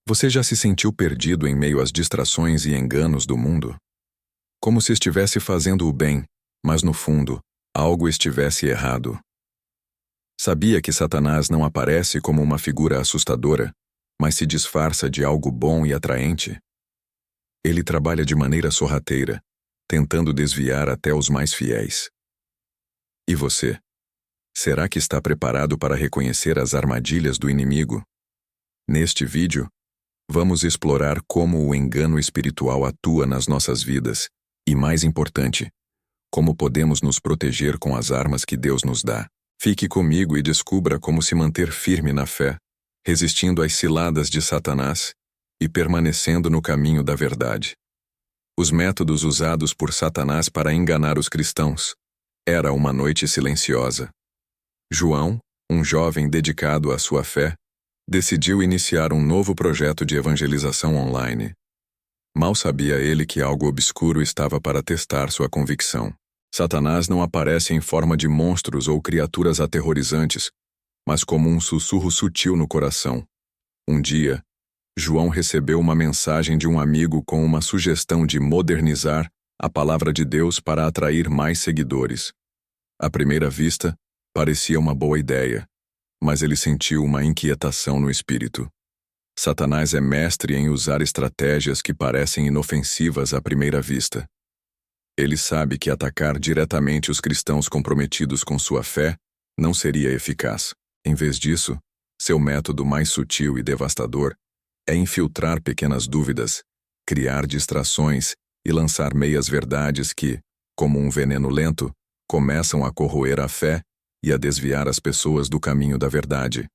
Você já se sentiu perdido em meio às distrações e enganos do mundo? Como se estivesse fazendo o bem, mas no fundo, algo estivesse errado. Sabia que Satanás não aparece como uma figura assustadora, mas se disfarça de algo bom e atraente? Ele trabalha de maneira sorrateira, tentando desviar até os mais fiéis. E você? Será que está preparado para reconhecer as armadilhas do inimigo? Neste vídeo, vamos explorar como o engano espiritual atua nas nossas vidas e, mais importante, como podemos nos proteger com as armas que Deus nos dá. Fique comigo e descubra como se manter firme na fé, resistindo às ciladas de Satanás e permanecendo no caminho da verdade. Os métodos usados por Satanás para enganar os cristãos. Era uma noite silenciosa. João, um jovem dedicado à sua fé, decidiu iniciar um novo projeto de evangelização online. Mal sabia ele que algo obscuro estava para testar sua convicção. Satanás não aparece em forma de monstros ou criaturas aterrorizantes, mas como um sussurro sutil no coração. Um dia, João recebeu uma mensagem de um amigo com uma sugestão de modernizar a palavra de Deus para atrair mais seguidores. À primeira vista, parecia uma boa ideia, mas ele sentiu uma inquietação no espírito. Satanás é mestre em usar estratégias que parecem inofensivas à primeira vista. Ele sabe que atacar diretamente os cristãos comprometidos com sua fé não seria eficaz. Em vez disso, seu método mais sutil e devastador é infiltrar pequenas dúvidas, criar distrações e lançar meias-verdades que, como um veneno lento, começam a corroer a fé e a desviar as pessoas do caminho da verdade.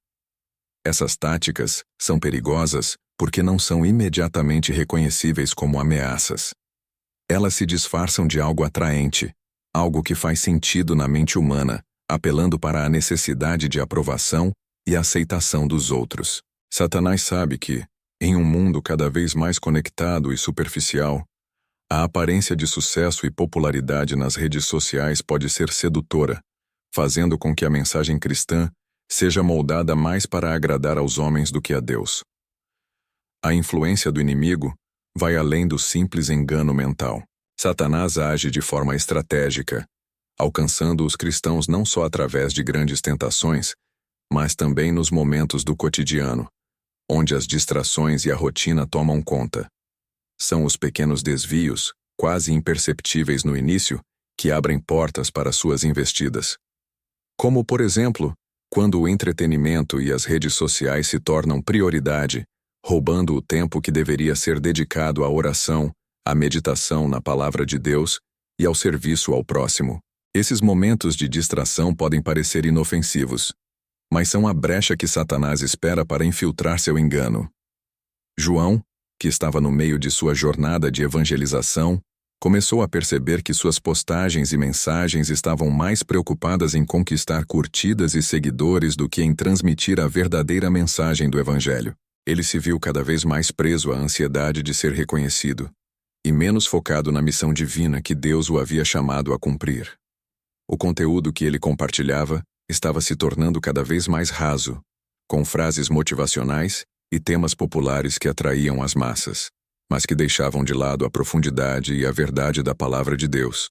Essas táticas são perigosas porque não são imediatamente reconhecíveis como ameaças. Elas se disfarçam de algo atraente, algo que faz sentido na mente humana, apelando para a necessidade de aprovação e aceitação dos outros. Satanás sabe que, em um mundo cada vez mais conectado e superficial, a aparência de sucesso e popularidade nas redes sociais pode ser sedutora, fazendo com que a mensagem cristã seja moldada mais para agradar aos homens do que a Deus. A influência do inimigo vai além do simples engano mental. Satanás age de forma estratégica, alcançando os cristãos não só através de grandes tentações, mas também nos momentos do cotidiano, onde as distrações e a rotina tomam conta. São os pequenos desvios, quase imperceptíveis no início, que abrem portas para suas investidas. Como, por exemplo, quando o entretenimento e as redes sociais se tornam prioridade, roubando o tempo que deveria ser dedicado à oração, à meditação na palavra de Deus e ao serviço ao próximo. Esses momentos de distração podem parecer inofensivos, mas são a brecha que Satanás espera para infiltrar seu engano. João, que estava no meio de sua jornada de evangelização, começou a perceber que suas postagens e mensagens estavam mais preocupadas em conquistar curtidas e seguidores do que em transmitir a verdadeira mensagem do Evangelho. Ele se viu cada vez mais preso à ansiedade de ser reconhecido, e menos focado na missão divina que Deus o havia chamado a cumprir. O conteúdo que ele compartilhava estava se tornando cada vez mais raso, com frases motivacionais e temas populares que atraíam as massas, mas que deixavam de lado a profundidade e a verdade da palavra de Deus.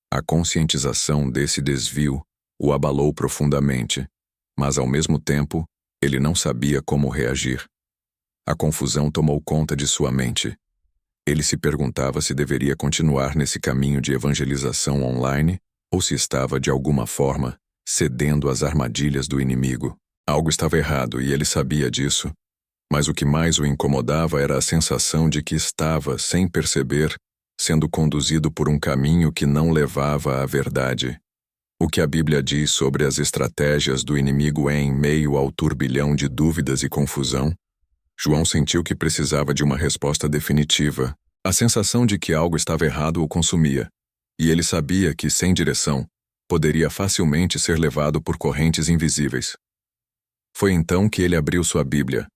A conscientização desse desvio o abalou profundamente, mas ao mesmo tempo, ele não sabia como reagir. A confusão tomou conta de sua mente. Ele se perguntava se deveria continuar nesse caminho de evangelização online ou se estava, de alguma forma, cedendo às armadilhas do inimigo. Algo estava errado e ele sabia disso, mas o que mais o incomodava era a sensação de que estava, sem perceber, sendo conduzido por um caminho que não levava à verdade. O que a Bíblia diz sobre as estratégias do inimigo em meio ao turbilhão de dúvidas e confusão? João sentiu que precisava de uma resposta definitiva. A sensação de que algo estava errado o consumia, e ele sabia que, sem direção, poderia facilmente ser levado por correntes invisíveis. Foi então que ele abriu sua Bíblia,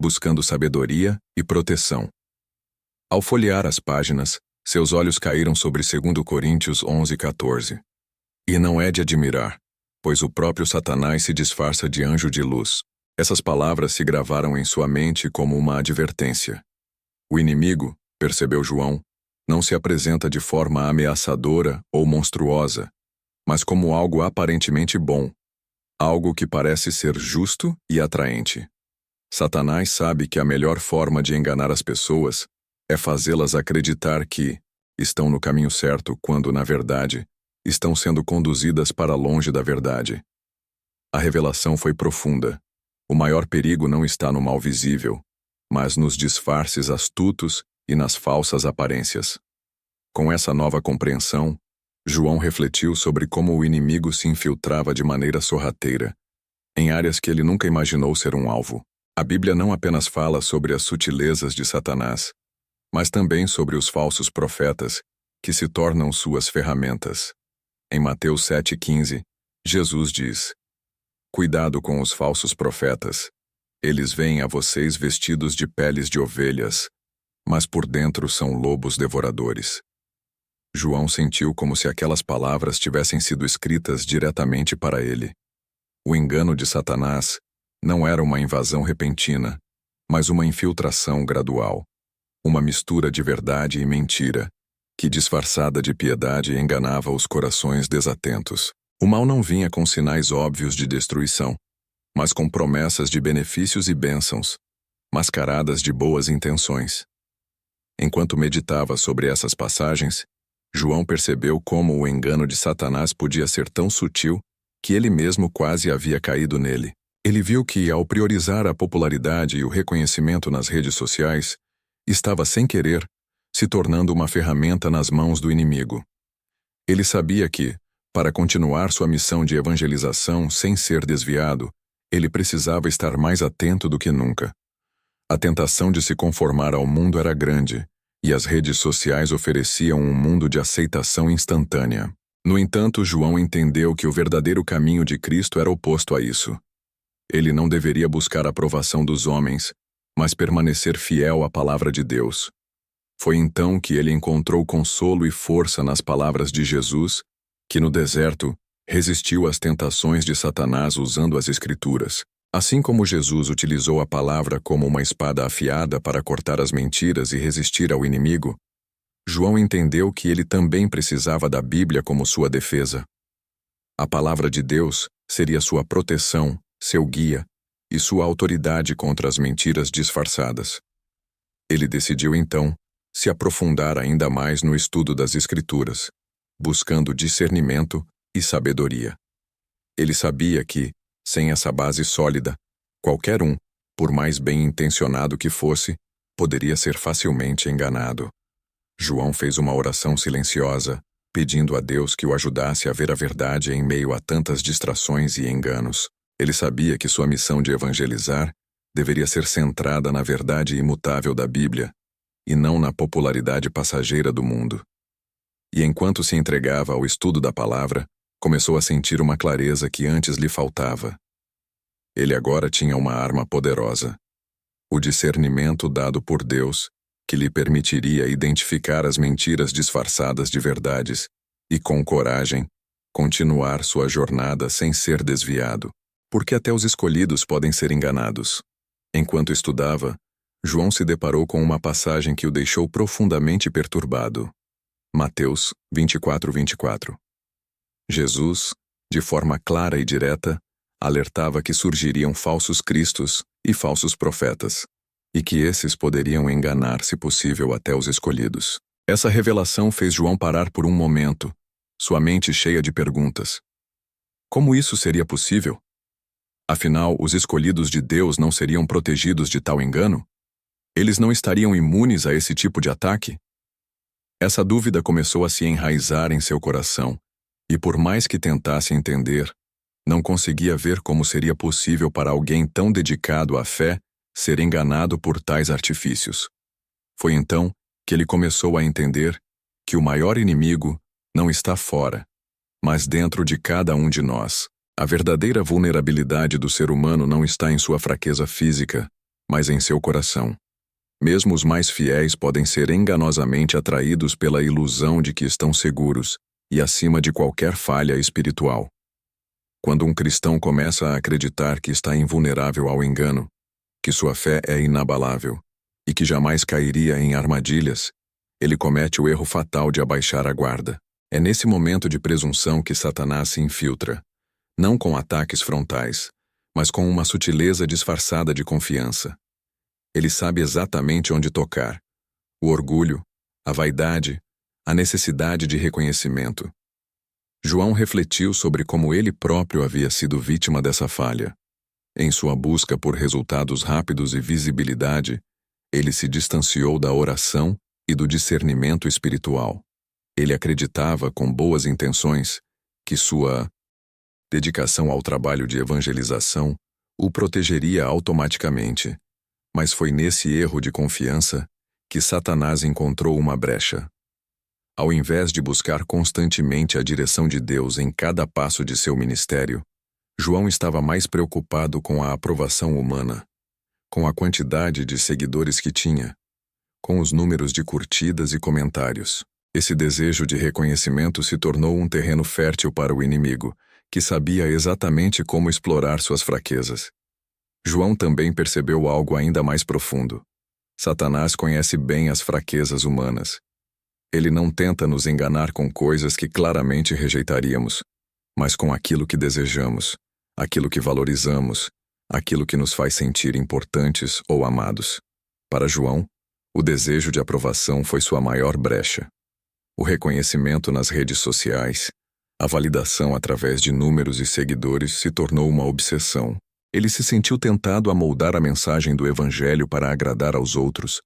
buscando sabedoria e proteção. Ao folhear as páginas, seus olhos caíram sobre 2 Coríntios 11:14. E não é de admirar, pois o próprio Satanás se disfarça de anjo de luz. Essas palavras se gravaram em sua mente como uma advertência. O inimigo, percebeu João, não se apresenta de forma ameaçadora ou monstruosa, mas como algo aparentemente bom, algo que parece ser justo e atraente. Satanás sabe que a melhor forma de enganar as pessoas é fazê-las acreditar que estão no caminho certo quando, na verdade, estão sendo conduzidas para longe da verdade. A revelação foi profunda. O maior perigo não está no mal visível, mas nos disfarces astutos e nas falsas aparências. Com essa nova compreensão, João refletiu sobre como o inimigo se infiltrava de maneira sorrateira, em áreas que ele nunca imaginou ser um alvo. A Bíblia não apenas fala sobre as sutilezas de Satanás, mas também sobre os falsos profetas, que se tornam suas ferramentas. Em Mateus 7,15, Jesus diz: Cuidado com os falsos profetas. Eles vêm a vocês vestidos de peles de ovelhas, mas por dentro são lobos devoradores. João sentiu como se aquelas palavras tivessem sido escritas diretamente para ele. O engano de Satanás não era uma invasão repentina, mas uma infiltração gradual, uma mistura de verdade e mentira, que disfarçada de piedade enganava os corações desatentos. O mal não vinha com sinais óbvios de destruição, mas com promessas de benefícios e bênçãos, mascaradas de boas intenções. Enquanto meditava sobre essas passagens, João percebeu como o engano de Satanás podia ser tão sutil que ele mesmo quase havia caído nele. Ele viu que, ao priorizar a popularidade e o reconhecimento nas redes sociais, estava sem querer se tornando uma ferramenta nas mãos do inimigo. Ele sabia que, para continuar sua missão de evangelização sem ser desviado, ele precisava estar mais atento do que nunca. A tentação de se conformar ao mundo era grande, e as redes sociais ofereciam um mundo de aceitação instantânea. No entanto, João entendeu que o verdadeiro caminho de Cristo era oposto a isso. Ele não deveria buscar a aprovação dos homens, mas permanecer fiel à palavra de Deus. Foi então que ele encontrou consolo e força nas palavras de Jesus, que no deserto resistiu às tentações de Satanás usando as Escrituras. Assim como Jesus utilizou a palavra como uma espada afiada para cortar as mentiras e resistir ao inimigo, João entendeu que ele também precisava da Bíblia como sua defesa. A palavra de Deus seria sua proteção, seu guia e sua autoridade contra as mentiras disfarçadas. Ele decidiu então se aprofundar ainda mais no estudo das Escrituras, buscando discernimento e sabedoria. Ele sabia que, sem essa base sólida, qualquer um, por mais bem intencionado que fosse, poderia ser facilmente enganado. João fez uma oração silenciosa, pedindo a Deus que o ajudasse a ver a verdade em meio a tantas distrações e enganos. Ele sabia que sua missão de evangelizar deveria ser centrada na verdade imutável da Bíblia, e não na popularidade passageira do mundo. E enquanto se entregava ao estudo da palavra, começou a sentir uma clareza que antes lhe faltava. Ele agora tinha uma arma poderosa: o discernimento dado por Deus, que lhe permitiria identificar as mentiras disfarçadas de verdades e, com coragem, continuar sua jornada sem ser desviado, porque até os escolhidos podem ser enganados. Enquanto estudava, João se deparou com uma passagem que o deixou profundamente perturbado. Mateus 24:24. Jesus, de forma clara e direta, alertava que surgiriam falsos cristos e falsos profetas, e que esses poderiam enganar, se possível, até os escolhidos. Essa revelação fez João parar por um momento, sua mente cheia de perguntas. Como isso seria possível? Afinal, os escolhidos de Deus não seriam protegidos de tal engano? Eles não estariam imunes a esse tipo de ataque? Essa dúvida começou a se enraizar em seu coração, e por mais que tentasse entender, não conseguia ver como seria possível para alguém tão dedicado à fé ser enganado por tais artifícios. Foi então que ele começou a entender que o maior inimigo não está fora, mas dentro de cada um de nós. A verdadeira vulnerabilidade do ser humano não está em sua fraqueza física, mas em seu coração. Mesmo os mais fiéis podem ser enganosamente atraídos pela ilusão de que estão seguros e acima de qualquer falha espiritual. Quando um cristão começa a acreditar que está invulnerável ao engano, que sua fé é inabalável e que jamais cairia em armadilhas, ele comete o erro fatal de abaixar a guarda. É nesse momento de presunção que Satanás se infiltra, não com ataques frontais, mas com uma sutileza disfarçada de confiança. Ele sabe exatamente onde tocar: o orgulho, a vaidade, a necessidade de reconhecimento. João refletiu sobre como ele próprio havia sido vítima dessa falha. Em sua busca por resultados rápidos e visibilidade, ele se distanciou da oração e do discernimento espiritual. Ele acreditava, com boas intenções, que sua dedicação ao trabalho de evangelização o protegeria automaticamente. Mas foi nesse erro de confiança que Satanás encontrou uma brecha. Ao invés de buscar constantemente a direção de Deus em cada passo de seu ministério, João estava mais preocupado com a aprovação humana, com a quantidade de seguidores que tinha, com os números de curtidas e comentários. Esse desejo de reconhecimento se tornou um terreno fértil para o inimigo, que sabia exatamente como explorar suas fraquezas. João também percebeu algo ainda mais profundo. Satanás conhece bem as fraquezas humanas. Ele não tenta nos enganar com coisas que claramente rejeitaríamos, mas com aquilo que desejamos, aquilo que valorizamos, aquilo que nos faz sentir importantes ou amados. Para João, o desejo de aprovação foi sua maior brecha. O reconhecimento nas redes sociais, a validação através de números e seguidores se tornou uma obsessão. Ele se sentiu tentado a moldar a mensagem do Evangelho para agradar aos outros,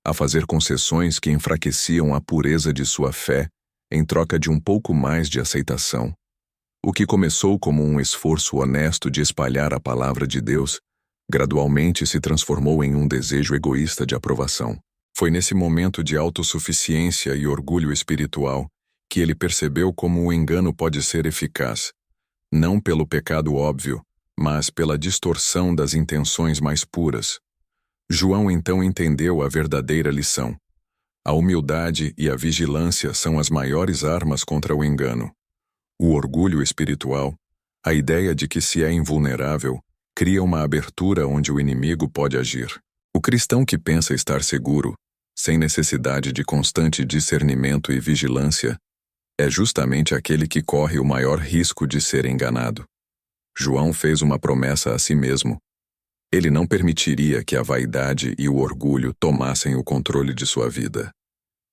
a fazer concessões que enfraqueciam a pureza de sua fé em troca de um pouco mais de aceitação. O que começou como um esforço honesto de espalhar a palavra de Deus, gradualmente se transformou em um desejo egoísta de aprovação. Foi nesse momento de autossuficiência e orgulho espiritual que ele percebeu como o engano pode ser eficaz, não pelo pecado óbvio, mas pela distorção das intenções mais puras. João então entendeu a verdadeira lição. A humildade e a vigilância são as maiores armas contra o engano. O orgulho espiritual, a ideia de que se é invulnerável, cria uma abertura onde o inimigo pode agir. O cristão que pensa estar seguro, sem necessidade de constante discernimento e vigilância, é justamente aquele que corre o maior risco de ser enganado. João fez uma promessa a si mesmo. Ele não permitiria que a vaidade e o orgulho tomassem o controle de sua vida.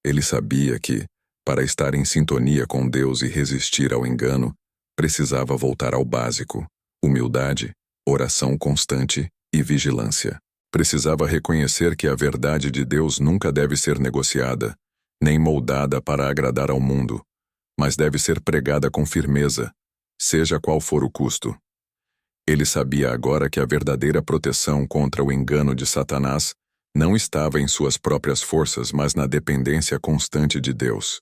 Ele sabia que, para estar em sintonia com Deus e resistir ao engano, precisava voltar ao básico: humildade, oração constante e vigilância. Precisava reconhecer que a verdade de Deus nunca deve ser negociada, nem moldada para agradar ao mundo, mas deve ser pregada com firmeza, seja qual for o custo. Ele sabia agora que a verdadeira proteção contra o engano de Satanás não estava em suas próprias forças, mas na dependência constante de Deus.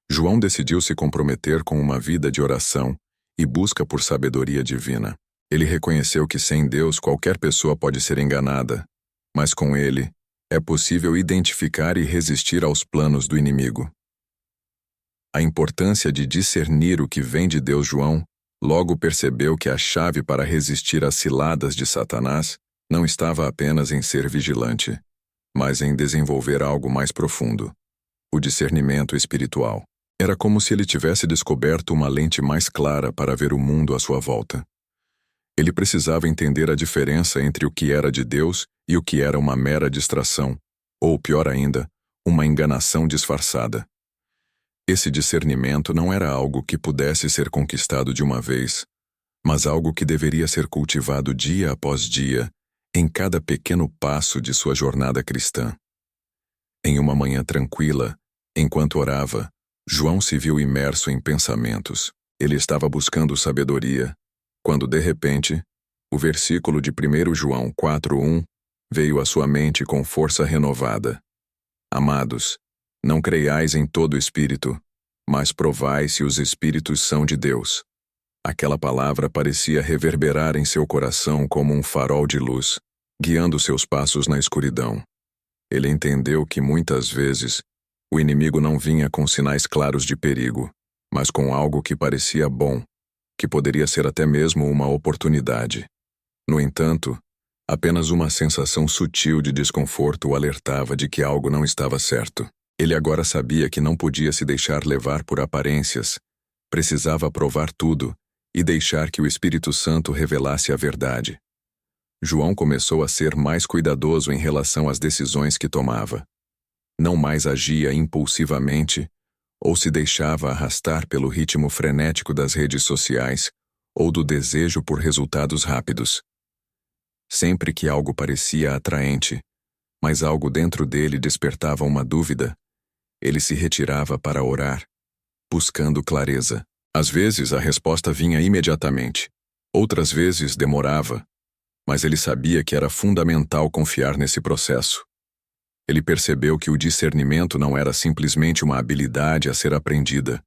João decidiu se comprometer com uma vida de oração e busca por sabedoria divina. Ele reconheceu que sem Deus qualquer pessoa pode ser enganada, mas com Ele é possível identificar e resistir aos planos do inimigo. A importância de discernir o que vem de Deus. João logo percebeu que a chave para resistir às ciladas de Satanás não estava apenas em ser vigilante, mas em desenvolver algo mais profundo: o discernimento espiritual. Era como se ele tivesse descoberto uma lente mais clara para ver o mundo à sua volta. Ele precisava entender a diferença entre o que era de Deus e o que era uma mera distração, ou, pior ainda, uma enganação disfarçada. Esse discernimento não era algo que pudesse ser conquistado de uma vez, mas algo que deveria ser cultivado dia após dia, em cada pequeno passo de sua jornada cristã. Em uma manhã tranquila, enquanto orava, João se viu imerso em pensamentos. Ele estava buscando sabedoria, quando de repente, o versículo de 1 João 4:1 veio à sua mente com força renovada. Amados, não creiais em todo espírito, mas provai se os espíritos são de Deus. Aquela palavra parecia reverberar em seu coração como um farol de luz, guiando seus passos na escuridão. Ele entendeu que muitas vezes o inimigo não vinha com sinais claros de perigo, mas com algo que parecia bom, que poderia ser até mesmo uma oportunidade. No entanto, apenas uma sensação sutil de desconforto o alertava de que algo não estava certo. Ele agora sabia que não podia se deixar levar por aparências, precisava provar tudo e deixar que o Espírito Santo revelasse a verdade. João começou a ser mais cuidadoso em relação às decisões que tomava. Não mais agia impulsivamente ou se deixava arrastar pelo ritmo frenético das redes sociais ou do desejo por resultados rápidos. Sempre que algo parecia atraente, mas algo dentro dele despertava uma dúvida, ele se retirava para orar, buscando clareza. Às vezes a resposta vinha imediatamente, outras vezes demorava, mas ele sabia que era fundamental confiar nesse processo. Ele percebeu que o discernimento não era simplesmente uma habilidade a ser aprendida,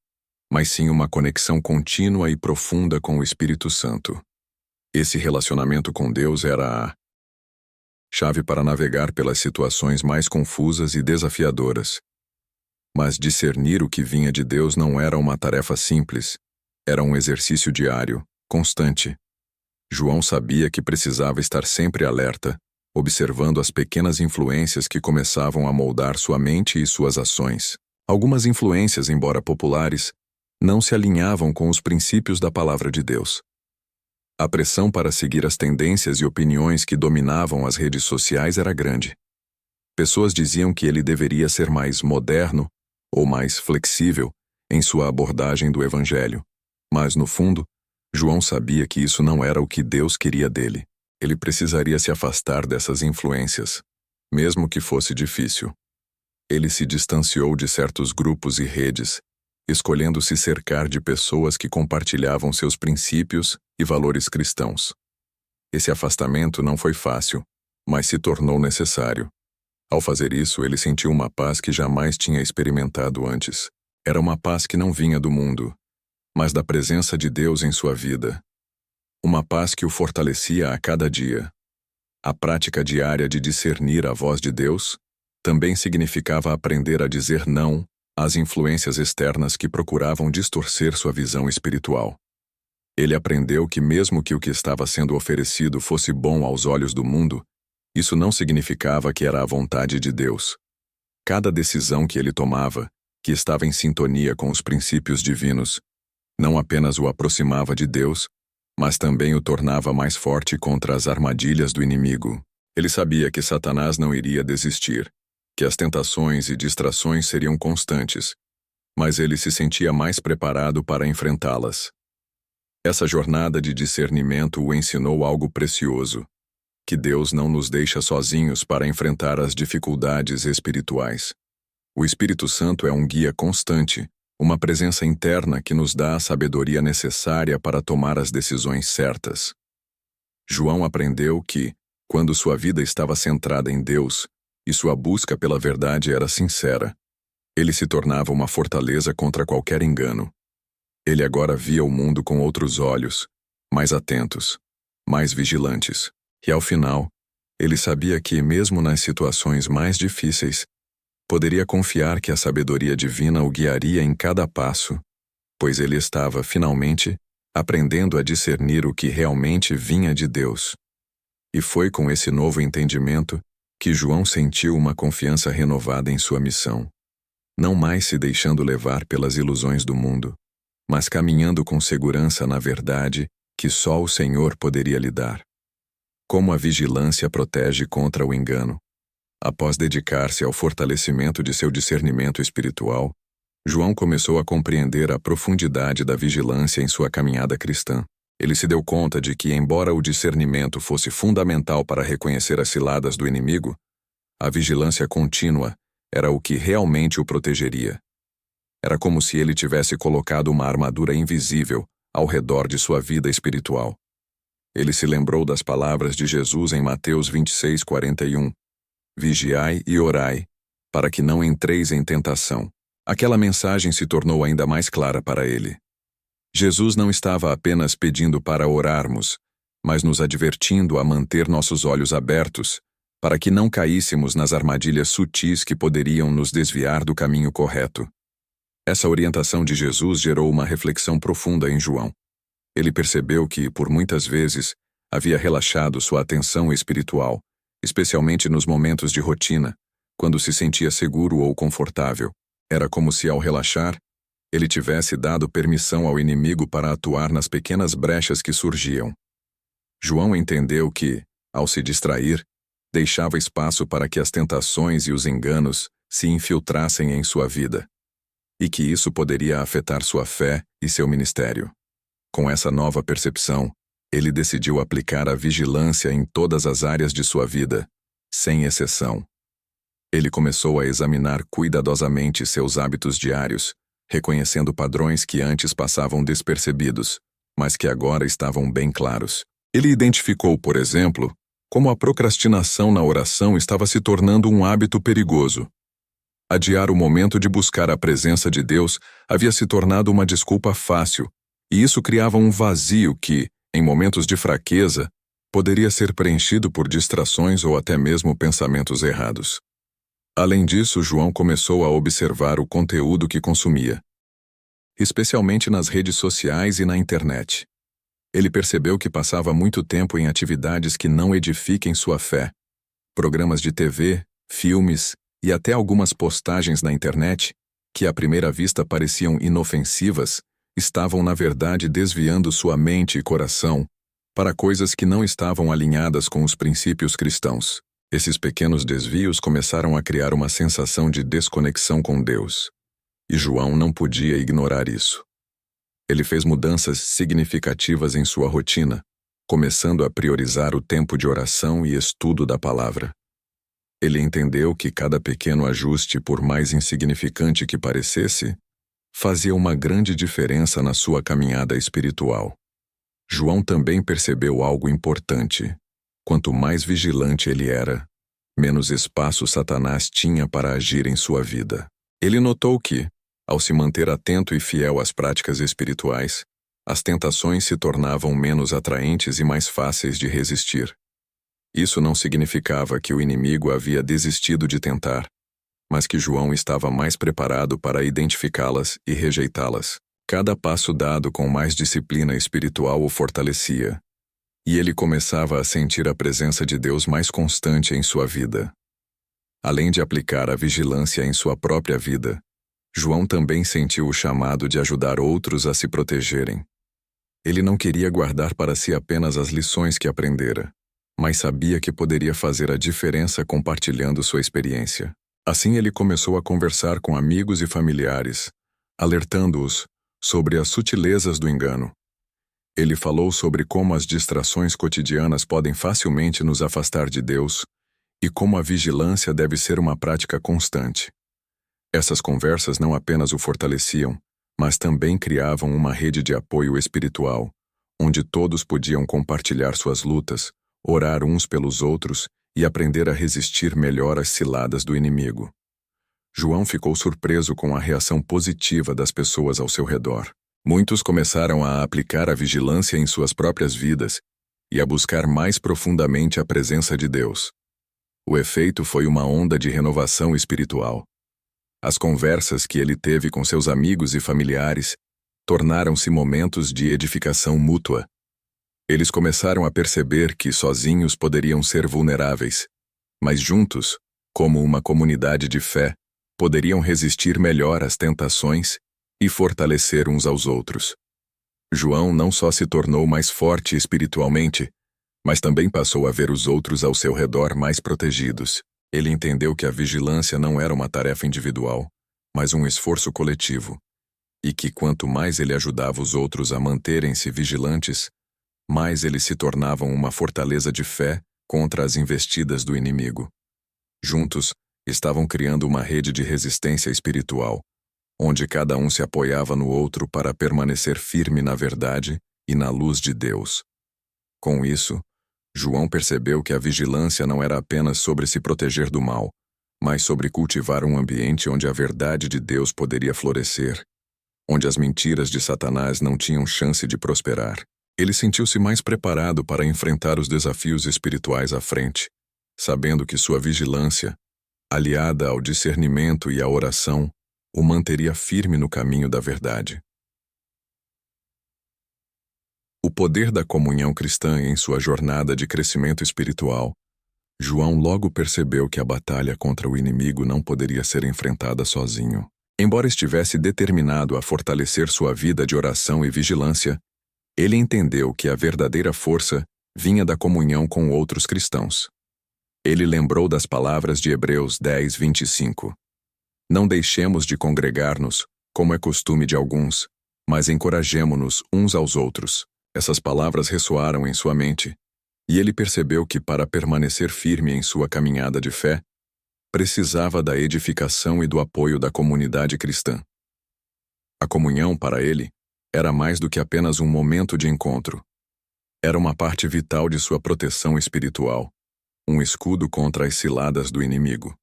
mas sim uma conexão contínua e profunda com o Espírito Santo. Esse relacionamento com Deus era a chave para navegar pelas situações mais confusas e desafiadoras. Mas discernir o que vinha de Deus não era uma tarefa simples, era um exercício diário, constante. João sabia que precisava estar sempre alerta, observando as pequenas influências que começavam a moldar sua mente e suas ações. Algumas influências, embora populares, não se alinhavam com os princípios da palavra de Deus. A pressão para seguir as tendências e opiniões que dominavam as redes sociais era grande. Pessoas diziam que ele deveria ser mais moderno ou mais flexível em sua abordagem do Evangelho. Mas, no fundo, João sabia que isso não era o que Deus queria dele. Ele precisaria se afastar dessas influências, mesmo que fosse difícil. Ele se distanciou de certos grupos e redes, escolhendo se cercar de pessoas que compartilhavam seus princípios e valores cristãos. Esse afastamento não foi fácil, mas se tornou necessário. Ao fazer isso, ele sentiu uma paz que jamais tinha experimentado antes. Era uma paz que não vinha do mundo, mas da presença de Deus em sua vida. Uma paz que o fortalecia a cada dia. A prática diária de discernir a voz de Deus também significava aprender a dizer não às influências externas que procuravam distorcer sua visão espiritual. Ele aprendeu que mesmo que o que estava sendo oferecido fosse bom aos olhos do mundo, isso não significava que era a vontade de Deus. Cada decisão que ele tomava, que estava em sintonia com os princípios divinos, não apenas o aproximava de Deus, mas também o tornava mais forte contra as armadilhas do inimigo. Ele sabia que Satanás não iria desistir, que as tentações e distrações seriam constantes, mas ele se sentia mais preparado para enfrentá-las. Essa jornada de discernimento o ensinou algo precioso, que Deus não nos deixa sozinhos para enfrentar as dificuldades espirituais. O Espírito Santo é um guia constante, uma presença interna que nos dá a sabedoria necessária para tomar as decisões certas. João aprendeu que, quando sua vida estava centrada em Deus e sua busca pela verdade era sincera, ele se tornava uma fortaleza contra qualquer engano. Ele agora via o mundo com outros olhos, mais atentos, mais vigilantes. E ao final, ele sabia que, mesmo nas situações mais difíceis, poderia confiar que a sabedoria divina o guiaria em cada passo, pois ele estava, finalmente, aprendendo a discernir o que realmente vinha de Deus. E foi com esse novo entendimento que João sentiu uma confiança renovada em sua missão, não mais se deixando levar pelas ilusões do mundo, mas caminhando com segurança na verdade que só o Senhor poderia lhe dar. Como a vigilância protege contra o engano. Após dedicar-se ao fortalecimento de seu discernimento espiritual, João começou a compreender a profundidade da vigilância em sua caminhada cristã. Ele se deu conta de que, embora o discernimento fosse fundamental para reconhecer as ciladas do inimigo, a vigilância contínua era o que realmente o protegeria. Era como se ele tivesse colocado uma armadura invisível ao redor de sua vida espiritual. Ele se lembrou das palavras de Jesus em Mateus 26:41. Vigiai e orai, para que não entreis em tentação. Aquela mensagem se tornou ainda mais clara para ele. Jesus não estava apenas pedindo para orarmos, mas nos advertindo a manter nossos olhos abertos, para que não caíssemos nas armadilhas sutis que poderiam nos desviar do caminho correto. Essa orientação de Jesus gerou uma reflexão profunda em João. Ele percebeu que, por muitas vezes, havia relaxado sua atenção espiritual, especialmente nos momentos de rotina, quando se sentia seguro ou confortável. Era como se, ao relaxar, ele tivesse dado permissão ao inimigo para atuar nas pequenas brechas que surgiam. João entendeu que, ao se distrair, deixava espaço para que as tentações e os enganos se infiltrassem em sua vida, e que isso poderia afetar sua fé e seu ministério. Com essa nova percepção, ele decidiu aplicar a vigilância em todas as áreas de sua vida, sem exceção. Ele começou a examinar cuidadosamente seus hábitos diários, reconhecendo padrões que antes passavam despercebidos, mas que agora estavam bem claros. Ele identificou, por exemplo, como a procrastinação na oração estava se tornando um hábito perigoso. Adiar o momento de buscar a presença de Deus havia se tornado uma desculpa fácil, e isso criava um vazio que, em momentos de fraqueza, poderia ser preenchido por distrações ou até mesmo pensamentos errados. Além disso, João começou a observar o conteúdo que consumia, especialmente nas redes sociais e na internet. Ele percebeu que passava muito tempo em atividades que não edifiquem sua fé. Programas de TV, filmes e até algumas postagens na internet, que à primeira vista pareciam inofensivas, estavam na verdade desviando sua mente e coração para coisas que não estavam alinhadas com os princípios cristãos. Esses pequenos desvios começaram a criar uma sensação de desconexão com Deus. E João não podia ignorar isso. Ele fez mudanças significativas em sua rotina, começando a priorizar o tempo de oração e estudo da palavra. Ele entendeu que cada pequeno ajuste, por mais insignificante que parecesse, fazia uma grande diferença na sua caminhada espiritual. João também percebeu algo importante. Quanto mais vigilante ele era, menos espaço Satanás tinha para agir em sua vida. Ele notou que, ao se manter atento e fiel às práticas espirituais, as tentações se tornavam menos atraentes e mais fáceis de resistir. Isso não significava que o inimigo havia desistido de tentar, mas que João estava mais preparado para identificá-las e rejeitá-las. Cada passo dado com mais disciplina espiritual o fortalecia, e ele começava a sentir a presença de Deus mais constante em sua vida. Além de aplicar a vigilância em sua própria vida, João também sentiu o chamado de ajudar outros a se protegerem. Ele não queria guardar para si apenas as lições que aprendera, mas sabia que poderia fazer a diferença compartilhando sua experiência. Assim ele começou a conversar com amigos e familiares, alertando-os sobre as sutilezas do engano. Ele falou sobre como as distrações cotidianas podem facilmente nos afastar de Deus e como a vigilância deve ser uma prática constante. Essas conversas não apenas o fortaleciam, mas também criavam uma rede de apoio espiritual, onde todos podiam compartilhar suas lutas, orar uns pelos outros e aprender a resistir melhor às ciladas do inimigo. João ficou surpreso com a reação positiva das pessoas ao seu redor. Muitos começaram a aplicar a vigilância em suas próprias vidas e a buscar mais profundamente a presença de Deus. O efeito foi uma onda de renovação espiritual. As conversas que ele teve com seus amigos e familiares tornaram-se momentos de edificação mútua. Eles começaram a perceber que sozinhos poderiam ser vulneráveis, mas juntos, como uma comunidade de fé, poderiam resistir melhor às tentações e fortalecer uns aos outros. João não só se tornou mais forte espiritualmente, mas também passou a ver os outros ao seu redor mais protegidos. Ele entendeu que a vigilância não era uma tarefa individual, mas um esforço coletivo, e que quanto mais ele ajudava os outros a manterem-se vigilantes, mais eles se tornavam uma fortaleza de fé contra as investidas do inimigo. Juntos, estavam criando uma rede de resistência espiritual, onde cada um se apoiava no outro para permanecer firme na verdade e na luz de Deus. Com isso, João percebeu que a vigilância não era apenas sobre se proteger do mal, mas sobre cultivar um ambiente onde a verdade de Deus poderia florescer, onde as mentiras de Satanás não tinham chance de prosperar. Ele sentiu-se mais preparado para enfrentar os desafios espirituais à frente, sabendo que sua vigilância, aliada ao discernimento e à oração, o manteria firme no caminho da verdade. O poder da comunhão cristã em sua jornada de crescimento espiritual. João logo percebeu que a batalha contra o inimigo não poderia ser enfrentada sozinho. Embora estivesse determinado a fortalecer sua vida de oração e vigilância, ele entendeu que a verdadeira força vinha da comunhão com outros cristãos. Ele lembrou das palavras de Hebreus 10:25. Não deixemos de congregar-nos, como é costume de alguns, mas encorajemo-nos uns aos outros. Essas palavras ressoaram em sua mente, e ele percebeu que para permanecer firme em sua caminhada de fé, precisava da edificação e do apoio da comunidade cristã. A comunhão, para ele, era mais do que apenas um momento de encontro. Era uma parte vital de sua proteção espiritual, um escudo contra as ciladas do inimigo.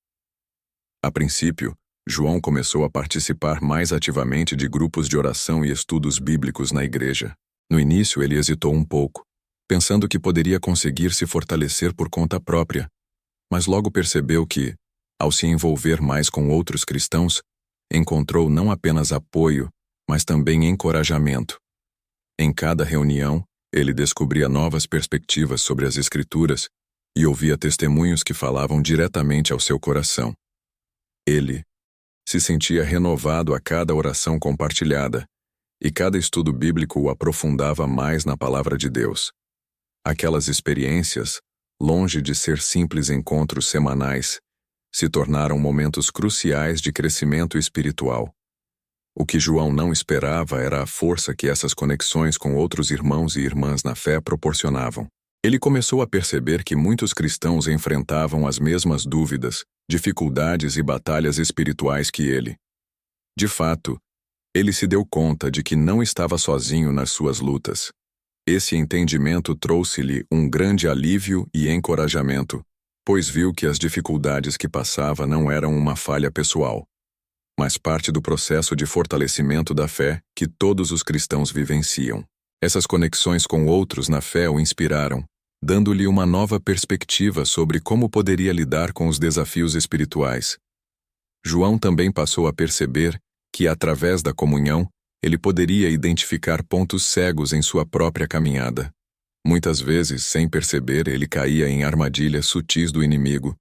A princípio, João começou a participar mais ativamente de grupos de oração e estudos bíblicos na igreja. No início, ele hesitou um pouco, pensando que poderia conseguir se fortalecer por conta própria, mas logo percebeu que, ao se envolver mais com outros cristãos, encontrou não apenas apoio, mas também encorajamento. Em cada reunião, ele descobria novas perspectivas sobre as Escrituras e ouvia testemunhos que falavam diretamente ao seu coração. Ele se sentia renovado a cada oração compartilhada, e cada estudo bíblico o aprofundava mais na palavra de Deus. Aquelas experiências, longe de ser simples encontros semanais, se tornaram momentos cruciais de crescimento espiritual. O que João não esperava era a força que essas conexões com outros irmãos e irmãs na fé proporcionavam. Ele começou a perceber que muitos cristãos enfrentavam as mesmas dúvidas, dificuldades e batalhas espirituais que ele. De fato, ele se deu conta de que não estava sozinho nas suas lutas. Esse entendimento trouxe-lhe um grande alívio e encorajamento, pois viu que as dificuldades que passava não eram uma falha pessoal, mas parte do processo de fortalecimento da fé que todos os cristãos vivenciam. Essas conexões com outros na fé o inspiraram, dando-lhe uma nova perspectiva sobre como poderia lidar com os desafios espirituais. João também passou a perceber que, através da comunhão, ele poderia identificar pontos cegos em sua própria caminhada. Muitas vezes, sem perceber, ele caía em armadilhas sutis do inimigo,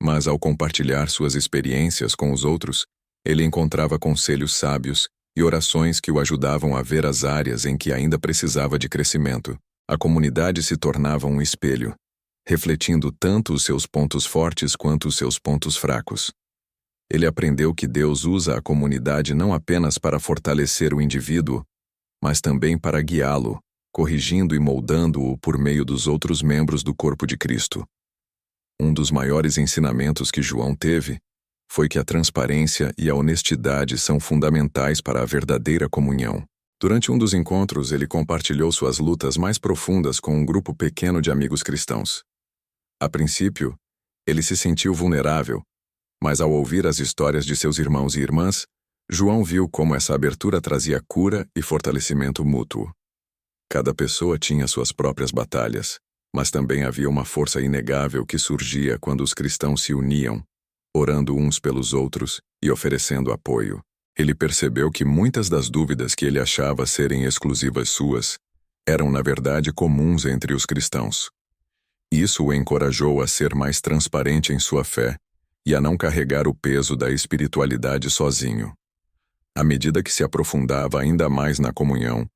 mas ao compartilhar suas experiências com os outros, ele encontrava conselhos sábios e orações que o ajudavam a ver as áreas em que ainda precisava de crescimento. A comunidade se tornava um espelho, refletindo tanto os seus pontos fortes quanto os seus pontos fracos. Ele aprendeu que Deus usa a comunidade não apenas para fortalecer o indivíduo, mas também para guiá-lo, corrigindo e moldando-o por meio dos outros membros do corpo de Cristo. Um dos maiores ensinamentos que João teve foi que a transparência e a honestidade são fundamentais para a verdadeira comunhão. Durante um dos encontros, ele compartilhou suas lutas mais profundas com um grupo pequeno de amigos cristãos. A princípio, ele se sentiu vulnerável, mas ao ouvir as histórias de seus irmãos e irmãs, João viu como essa abertura trazia cura e fortalecimento mútuo. Cada pessoa tinha suas próprias batalhas, mas também havia uma força inegável que surgia quando os cristãos se uniam, orando uns pelos outros e oferecendo apoio. Ele percebeu que muitas das dúvidas que ele achava serem exclusivas suas eram, na verdade, comuns entre os cristãos. Isso o encorajou a ser mais transparente em sua fé e a não carregar o peso da espiritualidade sozinho. À medida que se aprofundava ainda mais na comunhão,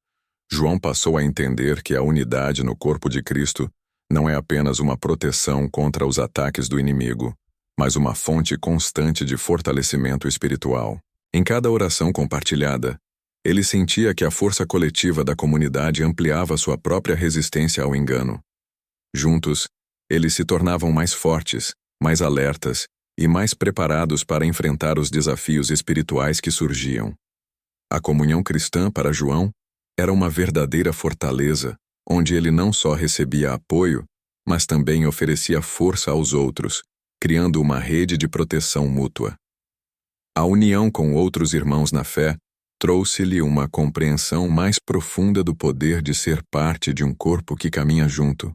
João passou a entender que a unidade no corpo de Cristo não é apenas uma proteção contra os ataques do inimigo, mas uma fonte constante de fortalecimento espiritual. Em cada oração compartilhada, ele sentia que a força coletiva da comunidade ampliava sua própria resistência ao engano. Juntos, eles se tornavam mais fortes, mais alertas e mais preparados para enfrentar os desafios espirituais que surgiam. A comunhão cristã, para João, era uma verdadeira fortaleza, onde ele não só recebia apoio, mas também oferecia força aos outros, criando uma rede de proteção mútua. A união com outros irmãos na fé trouxe-lhe uma compreensão mais profunda do poder de ser parte de um corpo que caminha junto,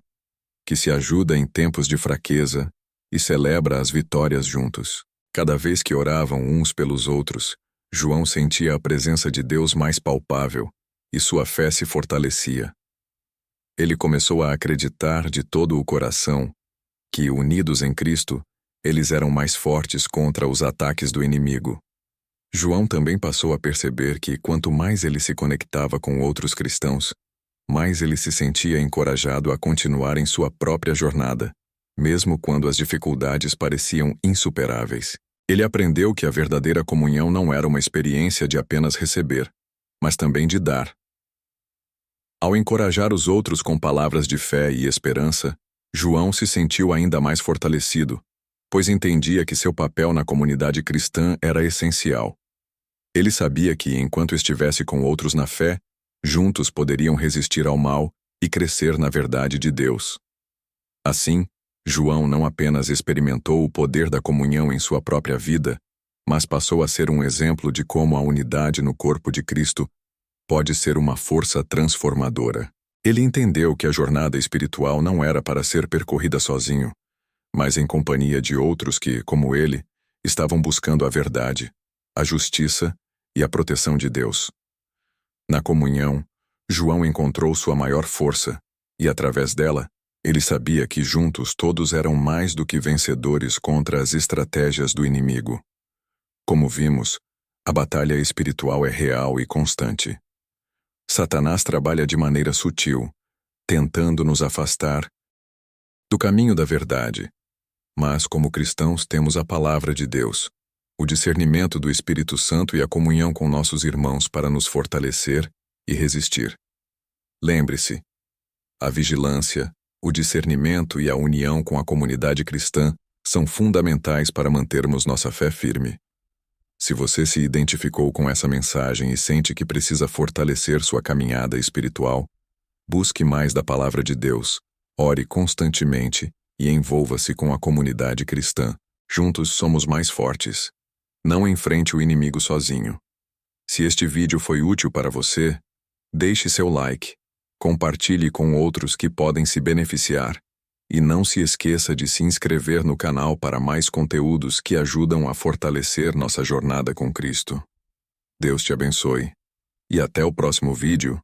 que se ajuda em tempos de fraqueza e celebra as vitórias juntos. Cada vez que oravam uns pelos outros, João sentia a presença de Deus mais palpável e sua fé se fortalecia. Ele começou a acreditar de todo o coração que, unidos em Cristo, eles eram mais fortes contra os ataques do inimigo. João também passou a perceber que, quanto mais ele se conectava com outros cristãos, mais ele se sentia encorajado a continuar em sua própria jornada, mesmo quando as dificuldades pareciam insuperáveis. Ele aprendeu que a verdadeira comunhão não era uma experiência de apenas receber, mas também de dar. Ao encorajar os outros com palavras de fé e esperança, João se sentiu ainda mais fortalecido, pois entendia que seu papel na comunidade cristã era essencial. Ele sabia que, enquanto estivesse com outros na fé, juntos poderiam resistir ao mal e crescer na verdade de Deus. Assim, João não apenas experimentou o poder da comunhão em sua própria vida, mas passou a ser um exemplo de como a unidade no corpo de Cristo pode ser uma força transformadora. Ele entendeu que a jornada espiritual não era para ser percorrida sozinho, mas em companhia de outros que, como ele, estavam buscando a verdade, a justiça e a proteção de Deus. Na comunhão, João encontrou sua maior força, e através dela, ele sabia que juntos todos eram mais do que vencedores contra as estratégias do inimigo. Como vimos, a batalha espiritual é real e constante. Satanás trabalha de maneira sutil, tentando nos afastar do caminho da verdade. Mas, como cristãos, temos a palavra de Deus, o discernimento do Espírito Santo e a comunhão com nossos irmãos para nos fortalecer e resistir. Lembre-se, a vigilância, o discernimento e a união com a comunidade cristã são fundamentais para mantermos nossa fé firme. Se você se identificou com essa mensagem e sente que precisa fortalecer sua caminhada espiritual, busque mais da palavra de Deus, ore constantemente e envolva-se com a comunidade cristã. Juntos somos mais fortes. Não enfrente o inimigo sozinho. Se este vídeo foi útil para você, deixe seu like, compartilhe com outros que podem se beneficiar e não se esqueça de se inscrever no canal para mais conteúdos que ajudam a fortalecer nossa jornada com Cristo. Deus te abençoe. E até o próximo vídeo.